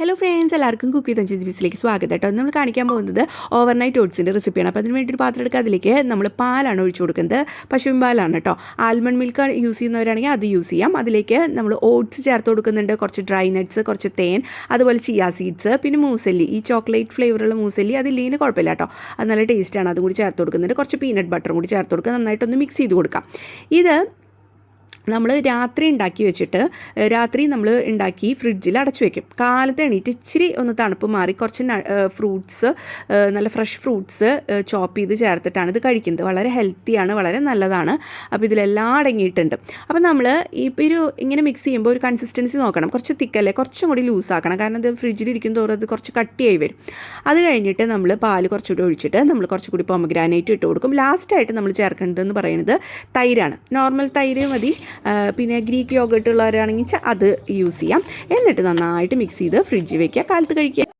Hello friends, എല്ലാവർക്കും cook with Anjali ബീസിലേക്ക് സ്വാഗതം കേട്ടോ. നമ്മൾ കാണിക്കാൻ പോകുന്നത് ഓവർനൈറ്റ് ഓട്സിൻ്റെ റെസിപ്പിയാണ്. അപ്പോൾ അതിന് വേണ്ടി ഒരു പാത്രം എടുക്കുക. അതിലേക്ക് നമ്മൾ പാലാണ് ഒഴിച്ചു കൊടുക്കുന്നത്. പശുവിൻ പാലാണ് കേട്ടോ. ആൽമണ്ട് മിൽക്ക് യൂസ് ചെയ്യുന്നവരാണെങ്കിൽ അത് യൂസ് ചെയ്യാം. അതിലേക്ക് നമ്മൾ ഓട്സ് ചേർത്ത് കൊടുക്കുന്നുണ്ട്, കുറച്ച് ഡ്രൈ നട്ട്സ്, കുറച്ച് തേൻ, അതുപോലെ ചിയ സീഡ്സ്, പിന്നെ മൂസല്ലി, ഈ ചോക്ലേറ്റ് ഫ്ലേവറുള്ള മൂസല്ലി അതില്ലെങ്കിൽ കുഴപ്പമില്ല കേട്ടോ, അത് നല്ല ടേസ്റ്റാണ്. അതും കൂടി ചേർത്ത് കൊടുക്കുന്നുണ്ട്. കുറച്ച് പീനട്ട് ബട്ടറും കൂടി ചേർത്ത് കൊടുക്കുക. നന്നായിട്ടൊന്ന് മിക്സ് ചെയ്ത് കൊടുക്കാം. ഇത് നമ്മൾ രാത്രി ഉണ്ടാക്കി വെച്ചിട്ട് രാത്രി നമ്മൾ ഉണ്ടാക്കി ഫ്രിഡ്ജിൽ അടച്ചു വയ്ക്കും. കാലത്ത് എണീറ്റ് ഇച്ചിരി ഒന്ന് തണുപ്പ് മാറി കുറച്ച് ഫ്രൂട്ട്സ്, നല്ല ഫ്രഷ് ഫ്രൂട്ട്സ് ചോപ്പ് ചെയ്ത് ചേർത്തിട്ടാണ് ഇത് കഴിക്കുന്നത്. വളരെ ഹെൽത്തിയാണ്, വളരെ നല്ലതാണ്. അപ്പോൾ ഇതിലെല്ലാം അടങ്ങിയിട്ടുണ്ട്. അപ്പോൾ നമ്മൾ ഒരു ഇങ്ങനെ മിക്സ് ചെയ്യുമ്പോൾ ഒരു കൺസിസ്റ്റൻസി നോക്കണം. കുറച്ച് തിക്കല്ലേ, കുറച്ചും കൂടി ലൂസാക്കണം. കാരണം ഇത് ഫ്രിഡ്ജിലിരിക്കും തോറും അത് കുറച്ച് കട്ടിയായി വരും. അത് കഴിഞ്ഞിട്ട് നമ്മൾ പാല് കുറച്ചുകൂടി ഒഴിച്ചിട്ട് നമ്മൾ കുറച്ചുകൂടി പൊമഗ്രാനൈറ്റ് ഇട്ട് കൊടുക്കും. ലാസ്റ്റായിട്ട് നമ്മൾ ചേർക്കേണ്ടതെന്ന് പറയുന്നത് തൈരാണ്. നോർമൽ തൈര് മതി. പിന്നെ ഗ്രീക്ക് യോഗട്ട് ഉള്ളവരാണെങ്കിൽ അത് യൂസ് ചെയ്യാം. എന്നിട്ട് നന്നായിട്ട് മിക്സ് ചെയ്ത് ഫ്രിഡ്ജിൽ വയ്ക്കുക. കാലത്ത് കഴിക്കുക.